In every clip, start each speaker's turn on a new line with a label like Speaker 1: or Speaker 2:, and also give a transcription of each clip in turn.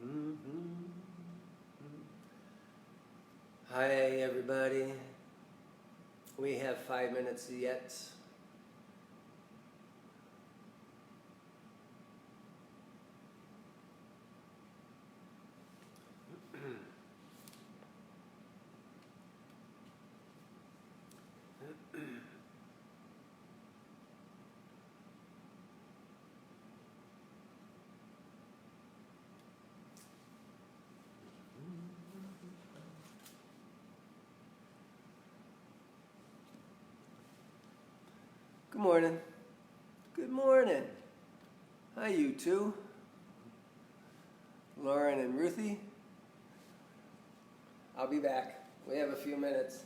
Speaker 1: Mm-hmm. Hi, everybody. We have 5 minutes yet. Good morning. Good morning. Hi, you two. Lauren and Ruthie. I'll be back. We have a few minutes.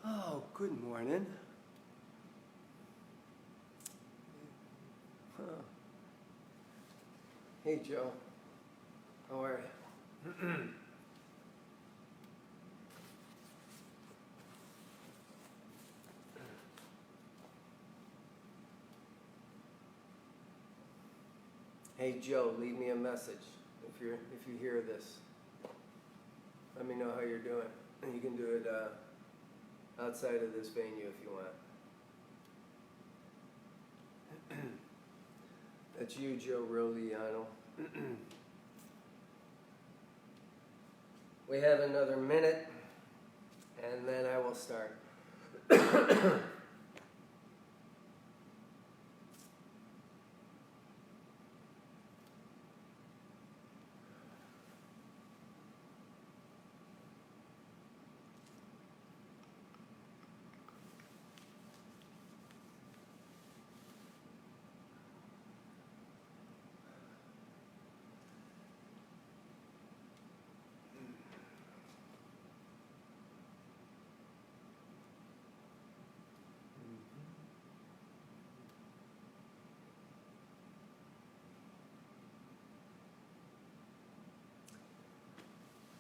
Speaker 1: Oh, good morning. Huh. Hey, Joe. How are you? Hey, Joe. Leave me a message if you hear this. Let me know how you're doing. And you can do it outside of this venue if you want. That's you, Joe Roliano. We have another minute, and then I will start.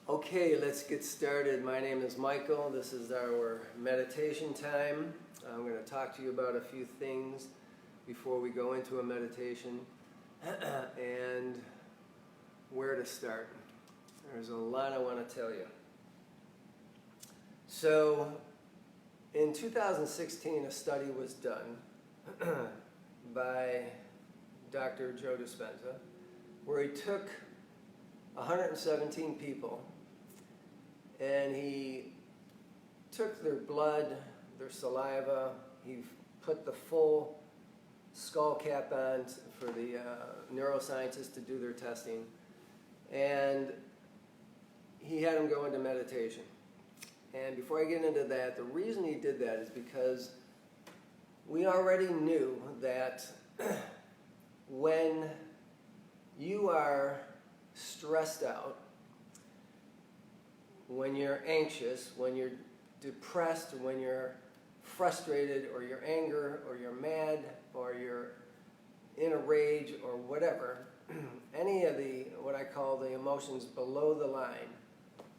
Speaker 1: Okay, let's get started. My name is Michael. This is our meditation time. I'm going to talk to you about a few things before we go into a meditation and where to start. There's a lot I want to tell you. So in 2016, a study was done by Dr. Joe Dispenza, where he took 117 people and he took their blood, their saliva, he put the full skull cap on for the neuroscientists to do their testing, and he had them go into meditation. And before I get into that, the reason he did that is because we already knew that when you are stressed out, when you're anxious, when you're depressed, when you're frustrated, or you're angry, or you're mad, or you're in a rage, or whatever, any of the, what I call the emotions below the line,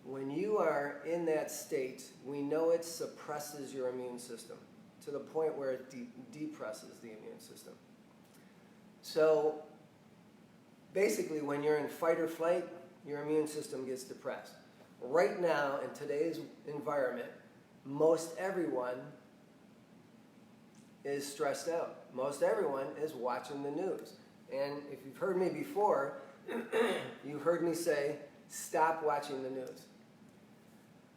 Speaker 1: when you are in that state, we know it suppresses your immune system to the point where it depresses the immune system. So basically, when you're in fight or flight, your immune system gets depressed. Right now, in today's environment, most everyone is stressed out. Most everyone is watching the news. And if you've heard me before, you've heard me say, stop watching the news.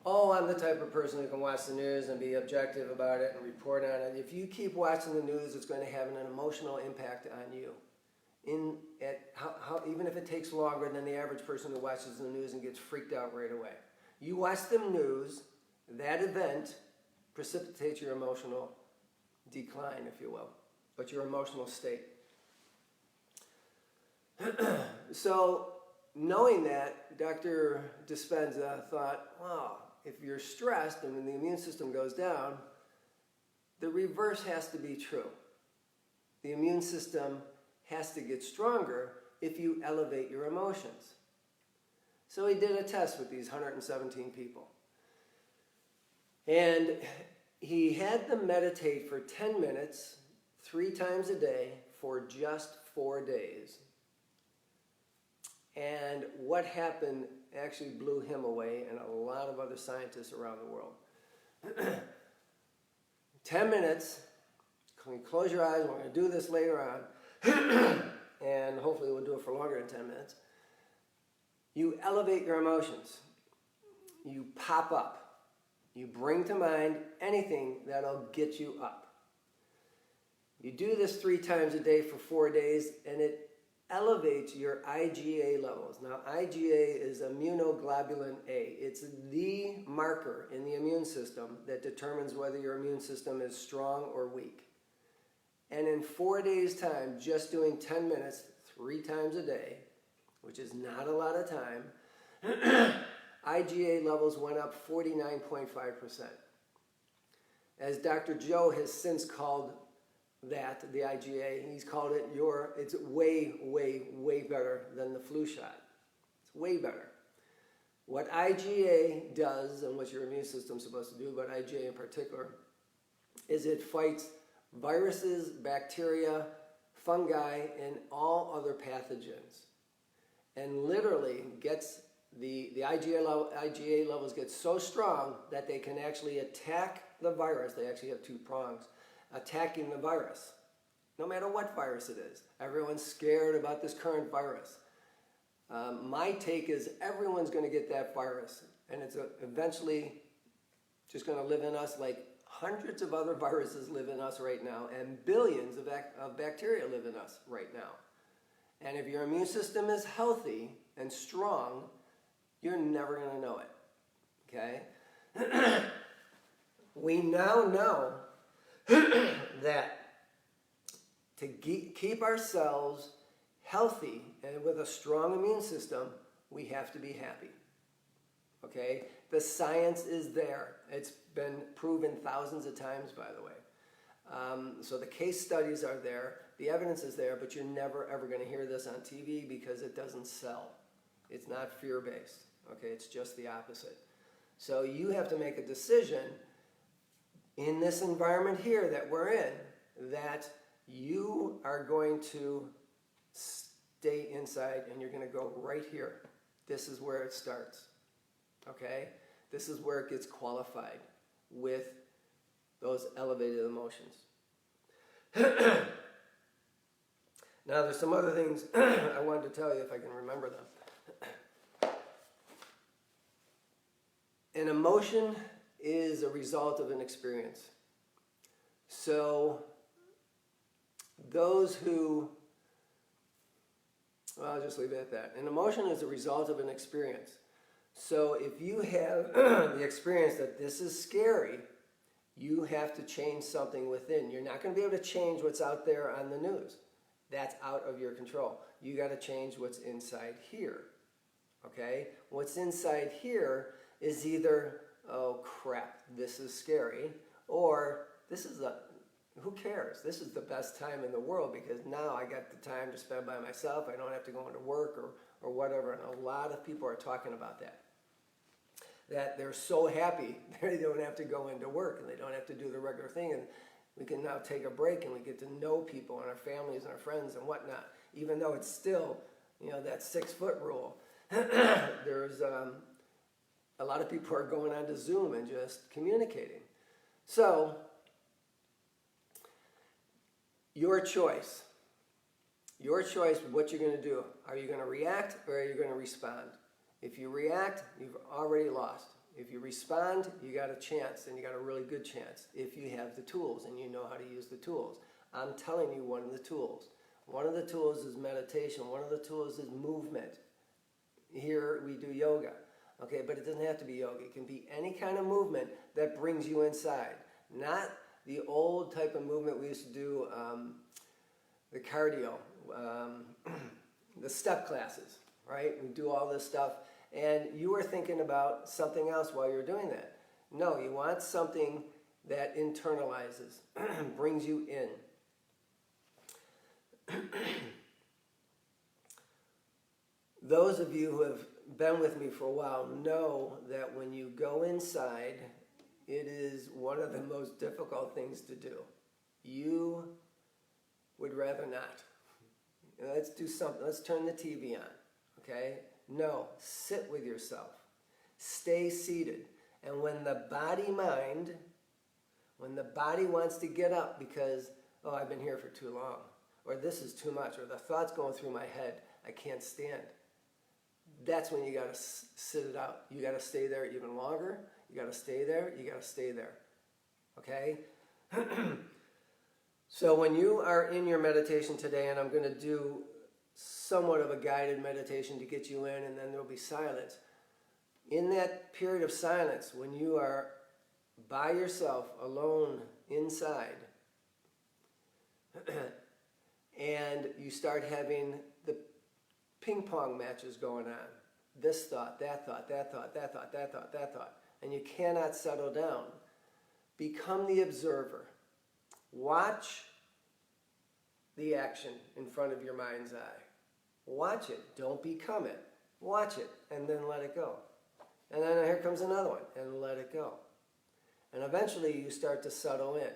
Speaker 1: Oh, I'm the type of person who can watch the news and be objective about it and report on it. If you keep watching the news, it's going to have an emotional impact on you. Even if it takes longer than the average person who watches the news and gets freaked out right away. You watch the news, that event precipitates your emotional decline, if you will, but your emotional state. So, knowing that, Dr. Dispenza thought, wow, if you're stressed and when the immune system goes down, the reverse has to be true. The immune system has to get stronger if you elevate your emotions. So he did a test with these 117 people. And he had them meditate for 10 minutes, 3 times a day, for just 4 days. And what happened actually blew him away and a lot of other scientists around the world. 10 minutes, close your eyes, we're going to do this later on, and hopefully we'll do it for longer than 10 minutes. You elevate your emotions. You pop up. You bring to mind anything that'll get you up. You do this 3 times a day for 4 days, and it elevates your IgA levels. Now, IgA is immunoglobulin A. It's the marker in the immune system that determines whether your immune system is strong or weak. And in 4 days' time, just doing 10 minutes, 3 times a day, which is not a lot of time, IgA levels went up 49.5%. As Dr. Joe has since called that, the IgA, he's called it it's way, way, way better than the flu shot. It's way better. What IgA does, and what your immune system's supposed to do, but IgA in particular, is it fights viruses, bacteria, fungi, and all other pathogens. And literally gets the IgA levels get so strong that they can actually attack the virus. They actually have 2 prongs. Attacking the virus, no matter what virus it is. Everyone's scared about this current virus. My take is everyone's going to get that virus, and it's eventually just going to live in us like hundreds of other viruses live in us right now, and billions of bacteria live in us right now. And if your immune system is healthy and strong, you're never going to know it. Okay? We now know that to keep ourselves healthy and with a strong immune system, we have to be happy. Okay? The science is there. It's been proven thousands of times, by the way. So the case studies are there. The evidence is there, but you're never, ever going to hear this on TV because it doesn't sell. It's not fear-based. Okay? It's just the opposite. So you have to make a decision in this environment here that we're in, that you are going to stay inside and you're going to go right here. This is where it starts. Okay? This is where it gets qualified. with those elevated emotions. Now, there's some other things I wanted to tell you if I can remember them. An emotion is a result of an experience. So those who, well, I'll just leave it at that. An emotion is a result of an experience. So if you have the experience that this is scary, you have to change something within. You're not going to be able to change what's out there on the news. That's out of your control. You got to change what's inside here. Okay? What's inside here is either, oh crap, this is scary, or this is who cares? This is the best time in the world because now I got the time to spend by myself. I don't have to go into work or whatever. And a lot of people are talking about that. That they're so happy they don't have to go into work and they don't have to do the regular thing. And we can now take a break and we get to know people and our families and our friends and whatnot. Even though it's still, that 6-foot rule. There's a lot of people are going onto Zoom and just communicating. So, your choice what you're going to do. Are you going to react or are you going to respond? If you react, you've already lost. If you respond, you got a chance, and you got a really good chance if you have the tools and you know how to use the tools. I'm telling you one of the tools. One of the tools is meditation. One of the tools is movement. Here we do yoga. Okay, but it doesn't have to be yoga. It can be any kind of movement that brings you inside. Not the old type of movement we used to do, the cardio, the step classes, right? We do all this stuff, and you were thinking about something else while you're doing that. No, you want something that internalizes, brings you in. Those of you who have been with me for a while know that when you go inside, it is one of the most difficult things to do. You would rather not. Let's do something. Let's turn the TV on. Okay? No. Sit with yourself. Stay seated. And when the body wants to get up because, oh, I've been here for too long, or this is too much, or the thought's going through my head, I can't stand. That's when you got to sit it out. You got to stay there even longer. You got to stay there. You got to stay there. Okay? So when you are in your meditation today, and I'm going to do somewhat of a guided meditation to get you in, and then there'll be silence. In that period of silence, when you are by yourself, alone, inside, and you start having the ping pong matches going on. This thought, that thought, that thought, that thought, that thought, that thought. And you cannot settle down. Become the observer. Watch the action in front of your mind's eye. Watch it. Don't become it. Watch it and then let it go. And then here comes another one and let it go. And eventually you start to settle in.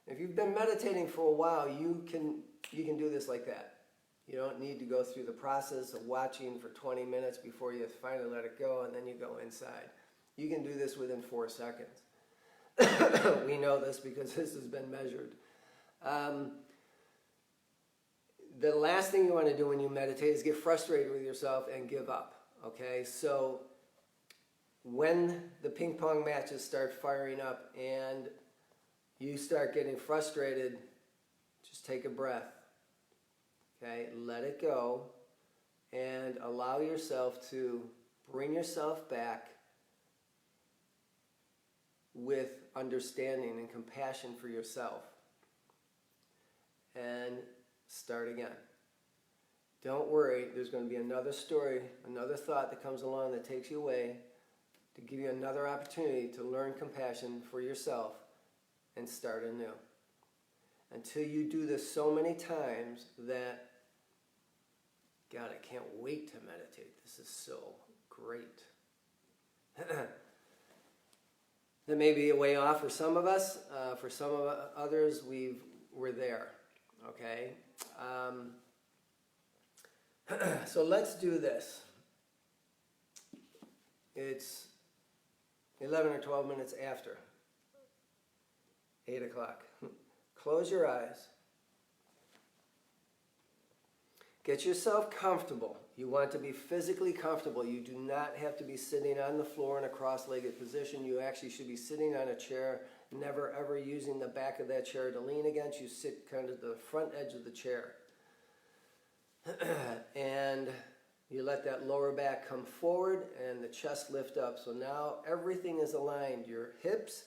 Speaker 1: If you've been meditating for a while, you can do this like that. You don't need to go through the process of watching for 20 minutes before you finally let it go and then you go inside. You can do this within 4 seconds. We know this because this has been measured. The last thing you want to do when you meditate is get frustrated with yourself and give up. Okay, so when the ping pong matches start firing up and you start getting frustrated, just take a breath. Okay, let it go and allow yourself to bring yourself back with understanding and compassion for yourself. And start again. Don't worry, there's going to be another story, another thought that comes along that takes you away to give you another opportunity to learn compassion for yourself and start anew. Until you do this so many times that, God, I can't wait to meditate. This is so great. That may be a way off for some of us. For some of others, we're there. Okay? So let's do this. It's 11 or 12 minutes after. 8 o'clock. Close your eyes. Get yourself comfortable. You want to be physically comfortable. You do not have to be sitting on the floor in a cross-legged position. You actually should be sitting on a chair, never ever using the back of that chair to lean against. You sit kind of the front edge of the chair. And you let that lower back come forward and the chest lift up. So now everything is aligned. Your hips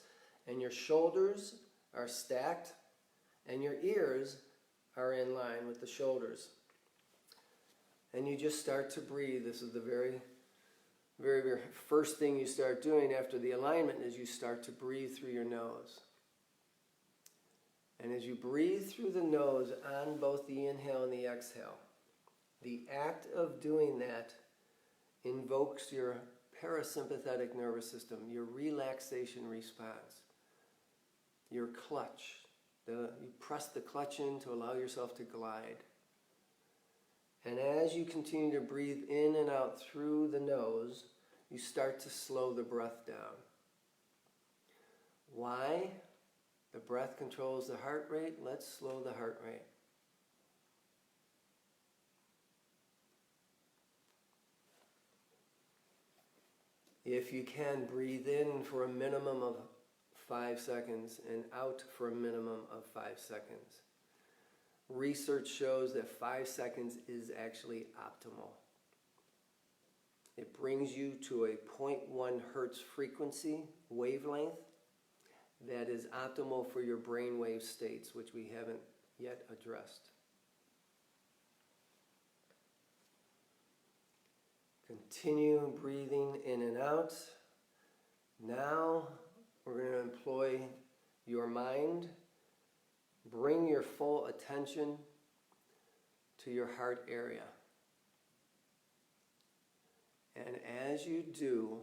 Speaker 1: and your shoulders are stacked and your ears are in line with the shoulders. And you just start to breathe. This is the very, very, very first thing you start doing after the alignment is you start to breathe through your nose. And as you breathe through the nose on both the inhale and the exhale, the act of doing that invokes your parasympathetic nervous system, your relaxation response, your clutch. You press the clutch in to allow yourself to glide. And as you continue to breathe in and out through the nose, you start to slow the breath down. Why? The breath controls the heart rate. Let's slow the heart rate. If you can, breathe in for a minimum of 5 seconds and out for a minimum of 5 seconds. Research shows that 5 seconds is actually optimal. It brings you to a 0.1 hertz frequency wavelength that is optimal for your brainwave states, which we haven't yet addressed. Continue breathing in and out. Now we're going to employ your mind. Bring your full attention to your heart area. And as you do,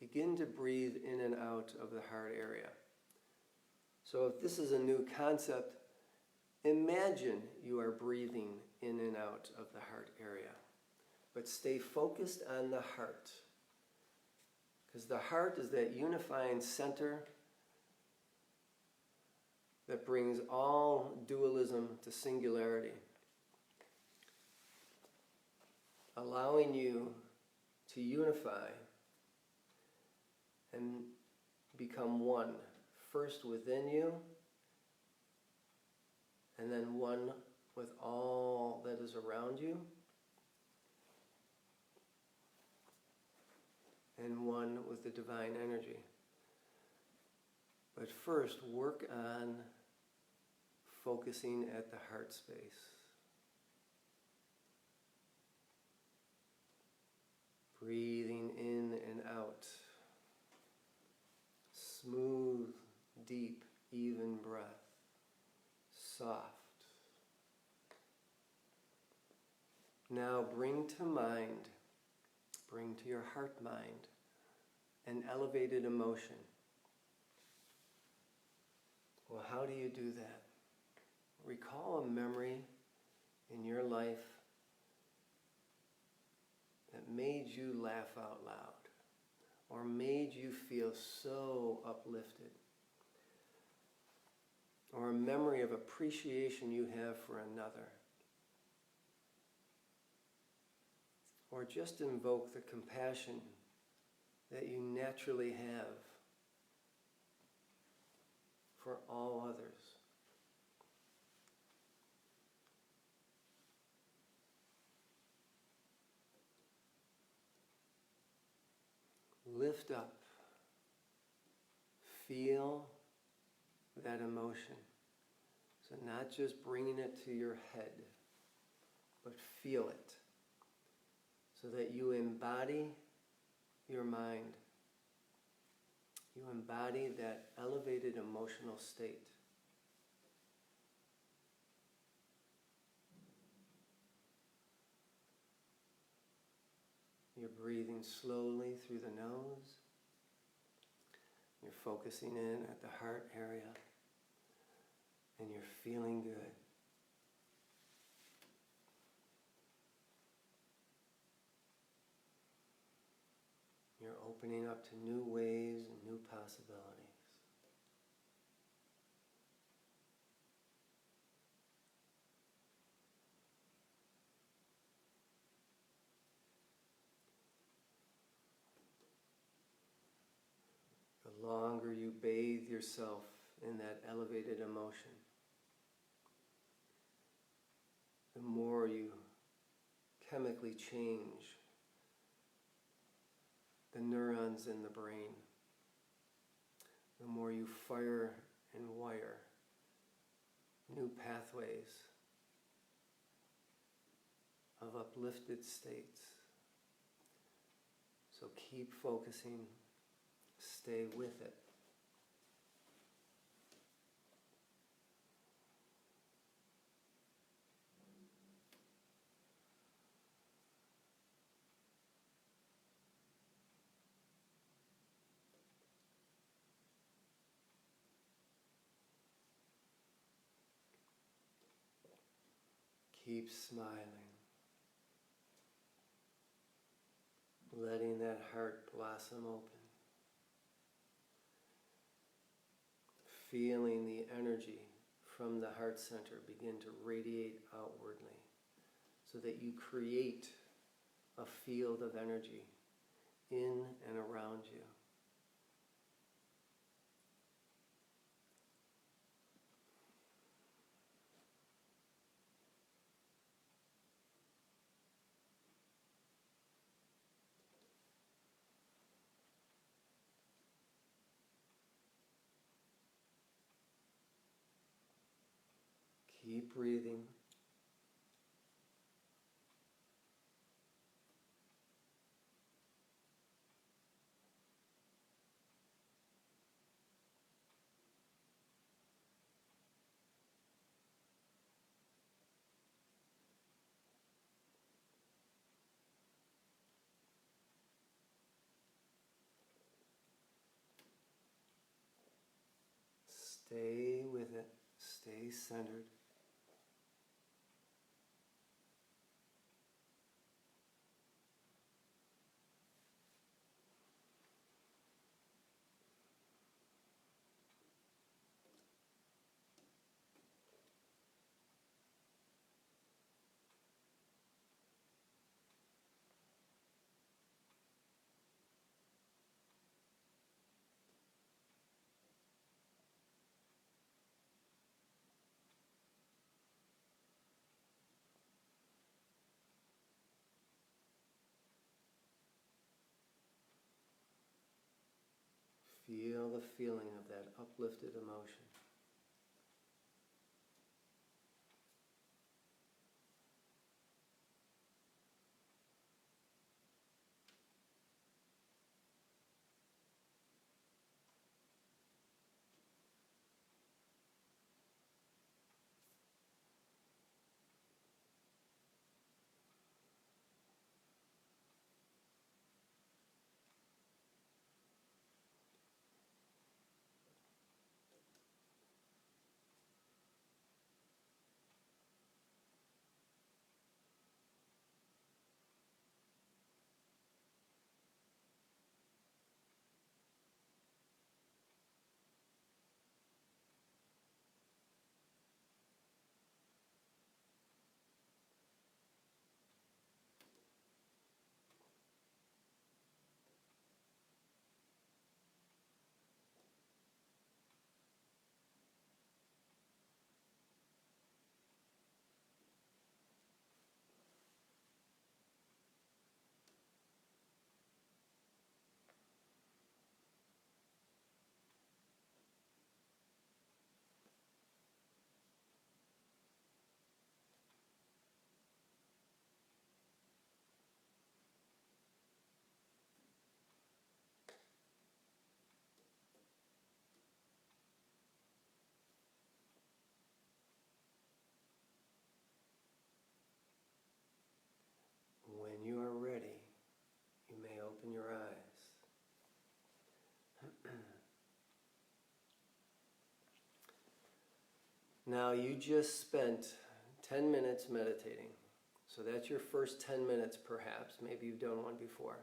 Speaker 1: begin to breathe in and out of the heart area. So if this is a new concept, imagine you are breathing in and out of the heart area. But stay focused on the heart. Because the heart is that unifying center that brings all dualism to singularity, allowing you to unify and become one, first within you, and then one with all that is around you, and one with the divine energy. But first, work on focusing at the heart space. Breathing in and out. Smooth, deep, even breath. Soft. Now bring to mind, bring to your heart mind, an elevated emotion. Well, how do you do that? Recall a memory in your life that made you laugh out loud or made you feel so uplifted, or a memory of appreciation you have for another, or just invoke the compassion that you naturally have for all others. Lift up. Feel that emotion. So not just bringing it to your head, but feel it. So that you embody your mind. You embody that elevated emotional state. You're breathing slowly through the nose. You're focusing in at the heart area. And you're feeling good. You're opening up to new ways and new possibilities. The longer you bathe yourself in that elevated emotion, the more you chemically change the neurons in the brain, the more you fire and wire new pathways of uplifted states. So keep focusing, stay with it. Keep smiling, letting that heart blossom open, feeling the energy from the heart center begin to radiate outwardly so that you create a field of energy in and around you. Keep breathing. Stay with it. Stay centered. Feel the feeling of that uplifted emotion. When you are ready, you may open your eyes. Now you just spent 10 minutes meditating. So that's your first 10 minutes perhaps. Maybe you've done one before.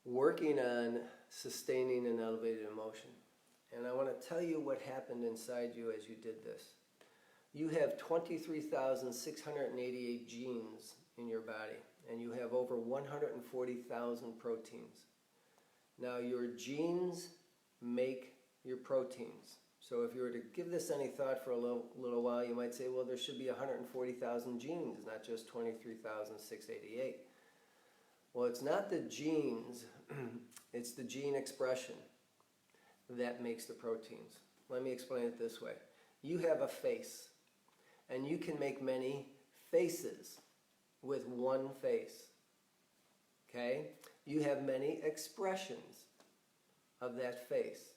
Speaker 1: Working on sustaining an elevated emotion. And I want to tell you what happened inside you as you did this. You have 23,688 genes in your body, and you have over 140,000 proteins. Now, your genes make your proteins. So if you were to give this any thought for a little while, you might say, well, there should be 140,000 genes, not just 23,688. Well, it's not the genes, it's the gene expression that makes the proteins. Let me explain it this way. You have a face, and you can make many faces with one face. Okay? You have many expressions of that face.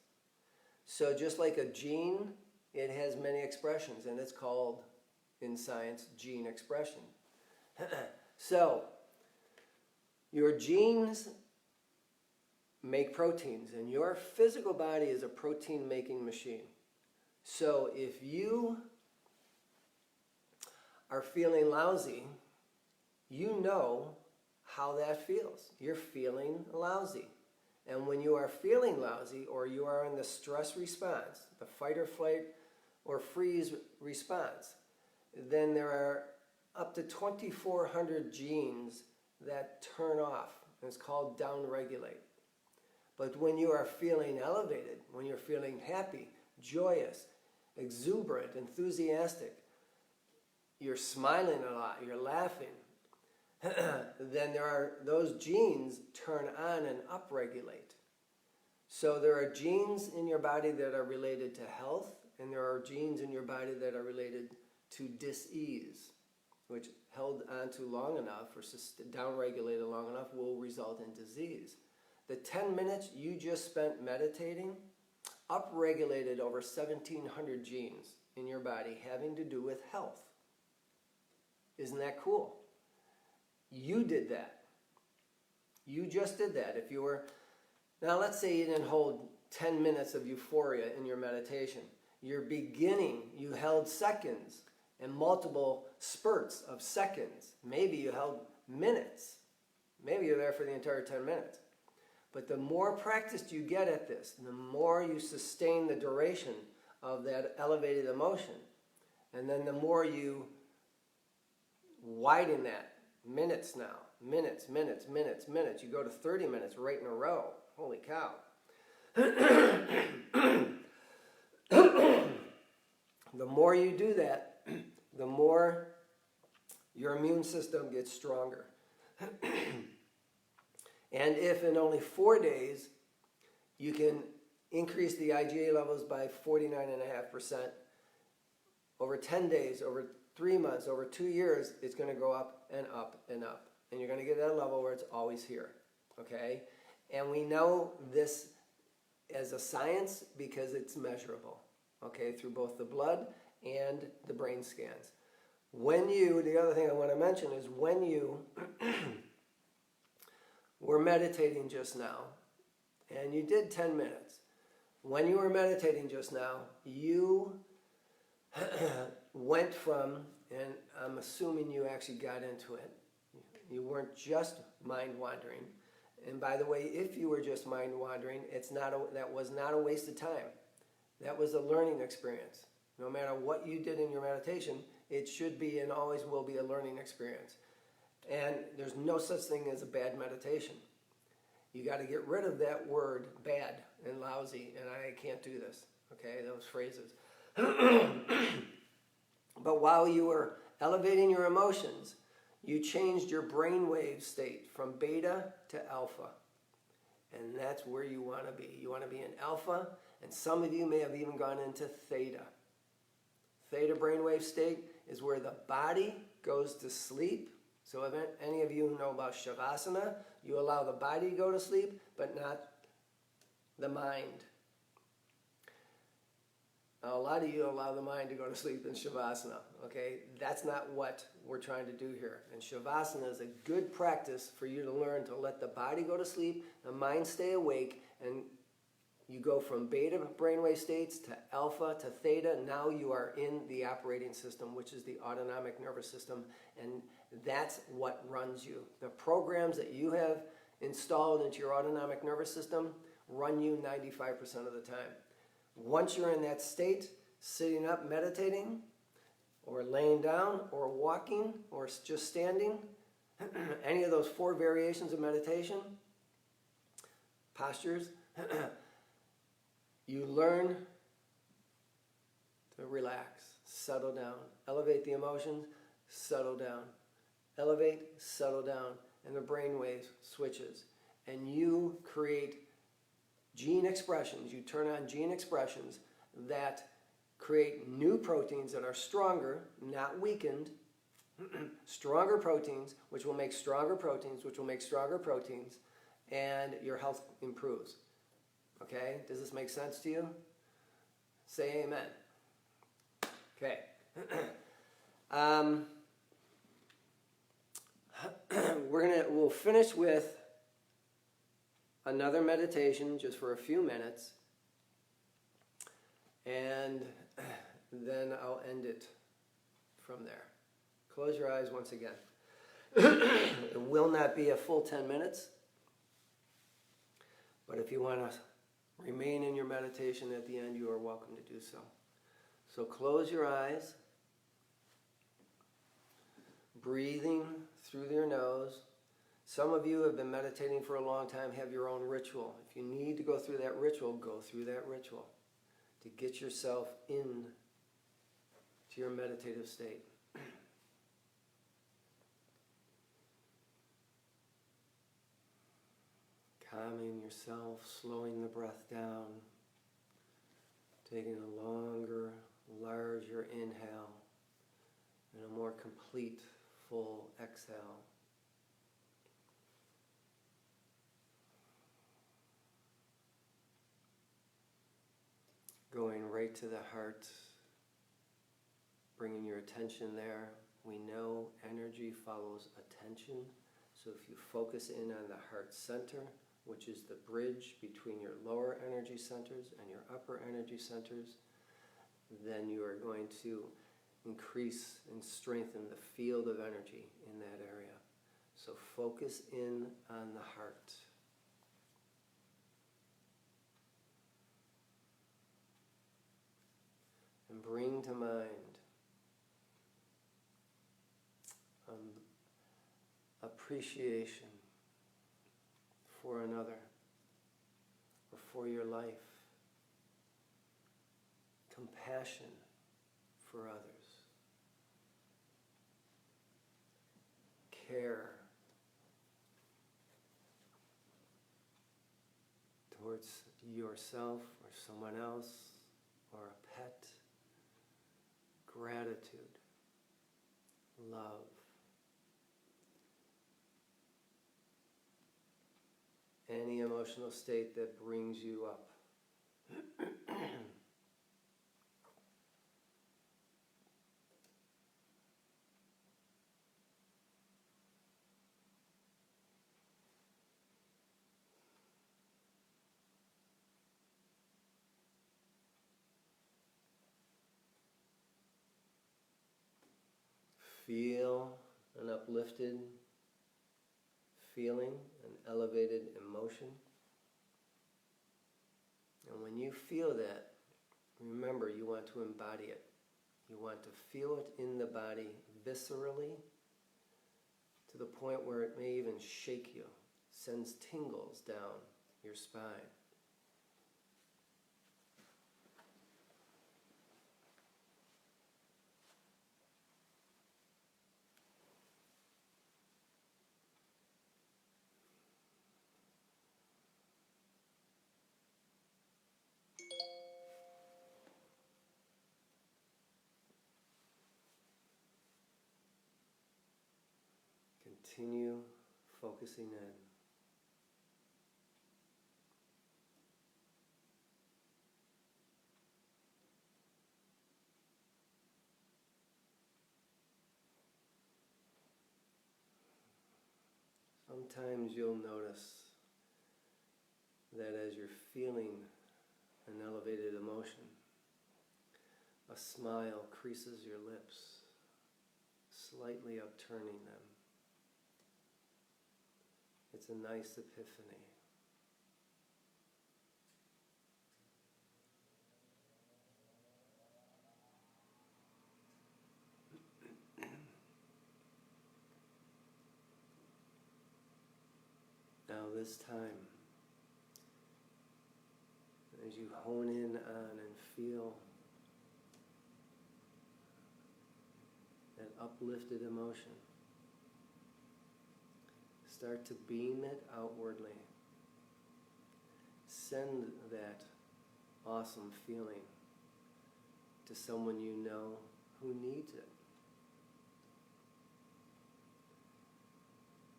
Speaker 1: So just like a gene, it has many expressions, and it's called, in science, gene expression. So, your genes make proteins, and your physical body is a protein-making machine. So if you are feeling lousy, you know how that feels. You're feeling lousy. And when you are feeling lousy, or you are in the stress response, the fight or flight or freeze response, then there are up to 2,400 genes that turn off. And it's called downregulate. But when you are feeling elevated, when you're feeling happy, joyous, exuberant, enthusiastic, you're smiling a lot, you're laughing, then those genes turn on and upregulate. So there are genes in your body that are related to health, and there are genes in your body that are related to dis-ease, which held on to long enough or downregulated long enough will result in disease. The 10 minutes you just spent meditating upregulated over 1,700 genes in your body having to do with health. Isn't that cool? You did that. You just did that. If you were, now let's say you didn't hold 10 minutes of euphoria in your meditation. You're beginning, you held seconds and multiple spurts of seconds. Maybe you held minutes. Maybe you're there for the entire 10 minutes. But the more practiced you get at this, the more you sustain the duration of that elevated emotion. And then the more you widen that. Minutes now. Minutes. You go to 30 minutes right in a row. Holy cow. The more you do that, the more your immune system gets stronger. And if in only 4 days you can increase the IgA levels by 49.5%, over 10 days, over 3 months, over 2 years, it's going to go up and up and up. And you're going to get at a level where it's always here. Okay? And we know this as a science because it's measurable. Okay? Through both the blood and the brain scans. The other thing I want to mention is when you were meditating just now, and you did 10 minutes, when you were meditating just now, you went from, and I'm assuming you actually got into it, you weren't just mind wandering. And by the way, if you were just mind wandering, that was not a waste of time. That was a learning experience. No matter what you did in your meditation, it should be and always will be a learning experience. And there's no such thing as a bad meditation. You got to get rid of that word bad and lousy and I can't do this. Okay, those phrases. But while you were elevating your emotions, you changed your brainwave state from beta to alpha. And that's where you want to be. You want to be in alpha, and some of you may have even gone into theta. Theta brainwave state is where the body goes to sleep. So if any of you know about Shavasana, you allow the body to go to sleep, but not the mind. Now, a lot of you allow the mind to go to sleep in Shavasana, okay? That's not what we're trying to do here. And Shavasana is a good practice for you to learn to let the body go to sleep, the mind stay awake, and you go from beta brainwave states to alpha to theta. Now you are in the operating system, which is the autonomic nervous system, and that's what runs you. The programs that you have installed into your autonomic nervous system run you 95% of the time. Once you're in that state, sitting up meditating, or laying down, or walking, or just standing, any of those 4 variations of meditation, postures, you learn to relax, settle down, elevate the emotions, settle down, elevate, settle down, and the brain waves switches. And you create gene expressions, you turn on gene expressions that create new proteins that are stronger, not weakened, stronger proteins, which will make stronger proteins, which will make stronger proteins, and your health improves. Okay? Does this make sense to you? Say amen. Okay. We'll finish with another meditation just for a few minutes, and then I'll end it from there. Close your eyes once again. It will not be a full 10 minutes, but if you want to remain in your meditation at the end, you are welcome to do so. So close your eyes, breathing through your nose. Some of you have been meditating for a long time, have your own ritual. If you need to go through that ritual, go through that ritual to get yourself in to your meditative state. Calming yourself, slowing the breath down, taking a longer, larger inhale and a more complete, full exhale. Going right to the heart, bringing your attention there. We know energy follows attention, so if you focus in on the heart center, which is the bridge between your lower energy centers and your upper energy centers, then you are going to increase and strengthen the field of energy in that area. So focus in on the heart. And bring to mind appreciation for another or for your life, compassion for others, care towards yourself or someone else or a pet, gratitude, love. Any emotional state that brings you up. Feel an uplifted feeling, an elevated emotion. And when you feel that, remember you want to embody it. You want to feel it in the body viscerally to the point where it may even shake you, sends tingles down your spine. Continue focusing in. Sometimes you'll notice that as you're feeling an elevated emotion, a smile creases your lips, slightly upturning them. It's a nice epiphany. Now this time, as you hone in on and feel that uplifted emotion, start to beam it outwardly. Send that awesome feeling to someone you know who needs it.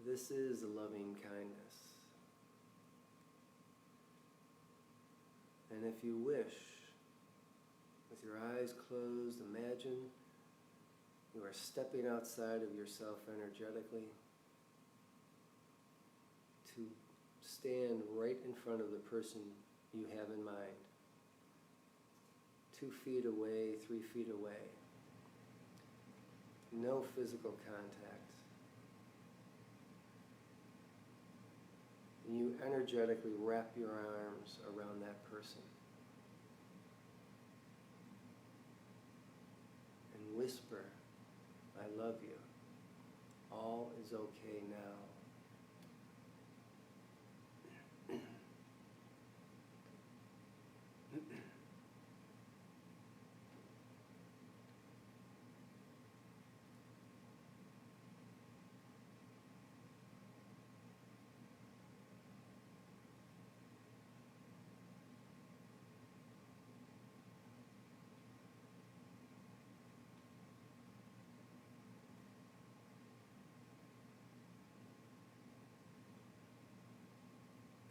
Speaker 1: This is loving kindness. And if you wish, with your eyes closed, imagine you are stepping outside of yourself energetically to stand right in front of the person you have in mind. 2 feet away, 3 feet away. No physical contact. And you energetically wrap your arms around that person and whisper, "I love you. All is okay now."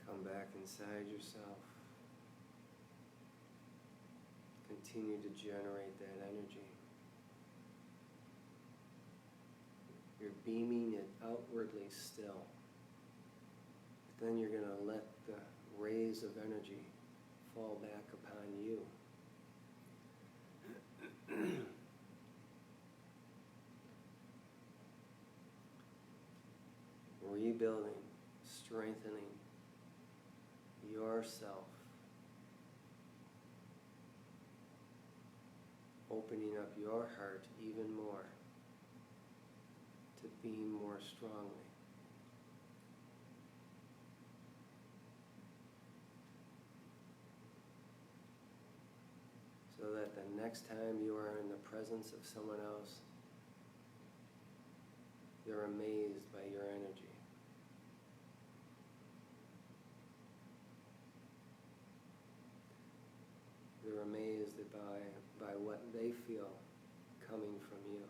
Speaker 1: Come back inside yourself. Continue to generate that energy. You're beaming it outwardly still. But then you're going to let the rays of energy fall back upon you. Rebuilding, strengthening yourself, opening up your heart even more to beam more strongly. So that the next time you are in the presence of someone else, they're amazed by your energy. They're amazed by what they feel coming from you.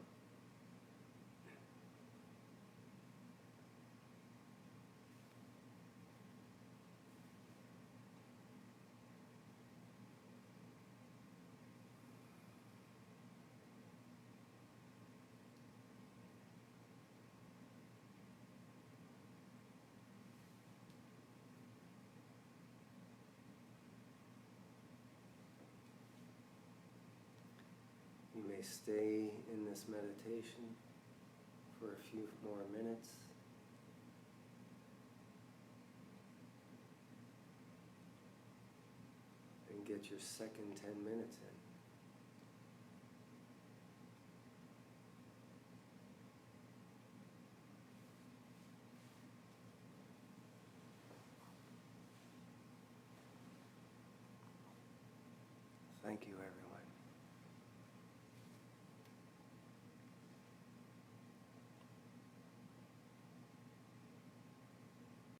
Speaker 1: You may stay in this meditation for a few more minutes. And get your second 10 minutes in. Thank you, everyone.